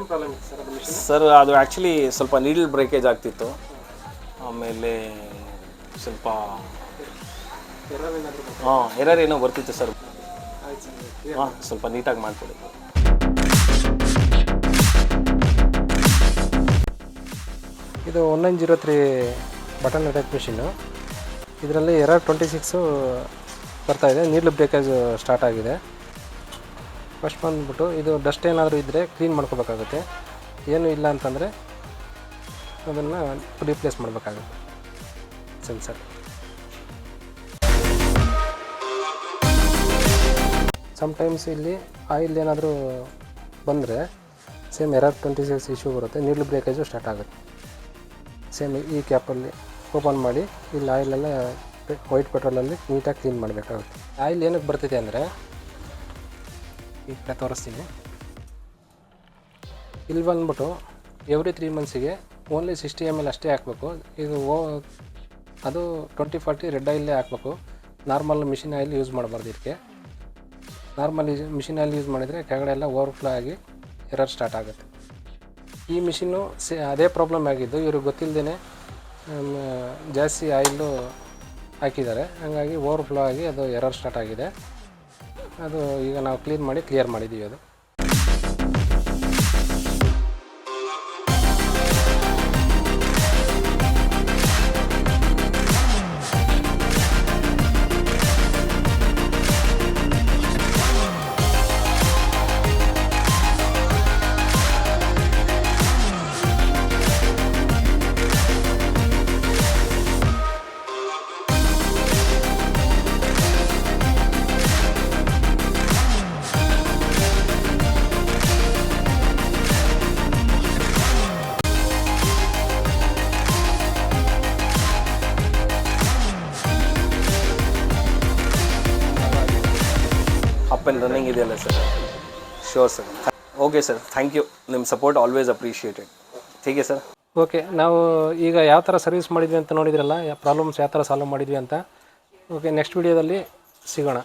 ಏನು ಪ್ರಾಬ್ಲಮ್ ಇತ್ತು ಸರ್ ಅದು ಮಿಷನ್? ಸರ್ ಅದು ಆ್ಯಕ್ಚುಲಿ ಸ್ವಲ್ಪ ನೀಡಲ್ ಬ್ರೇಕೇಜ್ ಆಗ್ತಿತ್ತು. ಆಮೇಲೆ ಸ್ವಲ್ಪ ಎರರ್ ಏನಾದರೂ ಎರರ್ ಏನೋ ಬರ್ತಿತ್ತು ಸರ್. ಆಯ್ತು ಸರ್. ಸ್ವಲ್ಪ ನೀಟಾಗಿ ಮಾಡಿಕೊಡಿ. ಇದು 1903 ಬಟನ್ ಟೈಪ್ ಮಿಷಿನ್ನು. ಇದರಲ್ಲಿ ಎರರ್ 26 ಬರ್ತಾಯಿದೆ. ನೀಡ್ಲ್ ಬ್ರೇಕೇಜ್ ಸ್ಟಾರ್ಟ್ ಆಗಿದೆ. ಫಸ್ಟ್ ಬಂದುಬಿಟ್ಟು ಇದು ಡಸ್ಟ್ ಏನಾದರೂ ಇದ್ದರೆ ಕ್ಲೀನ್ ಮಾಡ್ಕೋಬೇಕಾಗುತ್ತೆ. ಏನೂ ಇಲ್ಲ ಅಂತಂದರೆ ಅದನ್ನು ರೀಪ್ಲೇಸ್ ಮಾಡಬೇಕಾಗುತ್ತೆ ಸೆನ್ಸರ್. ಸಮ್ಟೈಮ್ಸ್ ಇಲ್ಲಿ ಆಯಿಲ್ ಏನಾದರೂ ಬಂದರೆ ಸೇಮ್ ಎರರ್ 26 ಇಶ್ಯೂ ಬರುತ್ತೆ. ನೀಡ್ಲ್ ಬ್ರೇಕೇಜು ಸ್ಟಾರ್ಟ್ ಆಗುತ್ತೆ. ಸೇಮ್ ಈ ಕ್ಯಾಪಲ್ಲಿ ಓಪನ್ ಮಾಡಿ ಇಲ್ಲಿ ಆಯಿಲೆಲ್ಲ ವೈಟ್ ಪೆಟ್ರೋಲಲ್ಲಿ ನೀಟಾಗಿ ಕ್ಲೀನ್ ಮಾಡಬೇಕಾಗುತ್ತೆ. ಆಯಿಲ್ ಏನಕ್ಕೆ ಬರ್ತಿದೆ ಅಂದರೆ ಈ ಕಡೆ ತೋರಿಸ್ತೀನಿ. ಇಲ್ಲಿ ಬಂದ್ಬಿಟ್ಟು ಎವ್ರಿ 3 ಮಂತ್ಸಿಗೆ ಓನ್ಲಿ 60 ml ಅಷ್ಟೇ ಹಾಕಬೇಕು. ಇದು ಅದು 20-40 ರೆಡ್ ಆಯಿಲೇ ಹಾಕಬೇಕು. ನಾರ್ಮಲ್ ಮಿಷಿನ್ ಆಯಿಲ್ ಯೂಸ್ ಮಾಡಬಾರ್ದು. ಇದಕ್ಕೆ ನಾರ್ಮಲ್ ಮಿಷಿನ್ ಆಯಿಲ್ ಯೂಸ್ ಮಾಡಿದರೆ ಕೆಳಗಡೆ ಎಲ್ಲ ಓವರ್ಫ್ಲೋ ಆಗಿ ಎರರ್ ಸ್ಟಾರ್ಟ್ ಆಗುತ್ತೆ. ಈ ಮಿಷಿನ್ನು ಅದೇ ಪ್ರಾಬ್ಲಮ್ ಆಗಿದ್ದು ಇವ್ರಿಗೆ ಗೊತ್ತಿಲ್ಲದೇ ಜಾಸ್ತಿ ಆಯಿಲು ಹಾಕಿದ್ದಾರೆ. ಹಾಗಾಗಿ ಓವರ್ಫ್ಲೋ ಆಗಿ ಅದು ಎರರ್ ಸ್ಟಾರ್ಟ್ ಆಗಿದೆ. ಅದು ಈಗ ನಾವು ಕ್ಲಿಯರ್ ಮಾಡಿದ್ದೀವಿ. ಅದು ಅಪ್ ಆ್ಯಂಡ್ ರನ್ನಿಂಗ್ ಇದೆಯಲ್ಲ sir? Sure sir. Okay sir, thank you. ನಿಮ್ಮ ಸಪೋರ್ಟ್ ಆಲ್ವೇಸ್ ಅಪ್ರಿಷಿಯೇಟೆಡ್. ಹೀಗೆ ಸರ್. ಓಕೆ, ನಾವು ಈಗ ಯಾವ ಥರ ಸರ್ವಿಸ್ ಮಾಡಿದ್ವಿ ಅಂತ ನೋಡಿದ್ರಲ್ಲ, ಪ್ರಾಬ್ಲಮ್ಸ್ ಯಾವ ಥರ ಸಾಲ್ವ್ ಮಾಡಿದ್ವಿ ಅಂತ. ಓಕೆ, ನೆಕ್ಸ್ಟ್ ವಿಡಿಯೋದಲ್ಲಿ ಸಿಗೋಣ.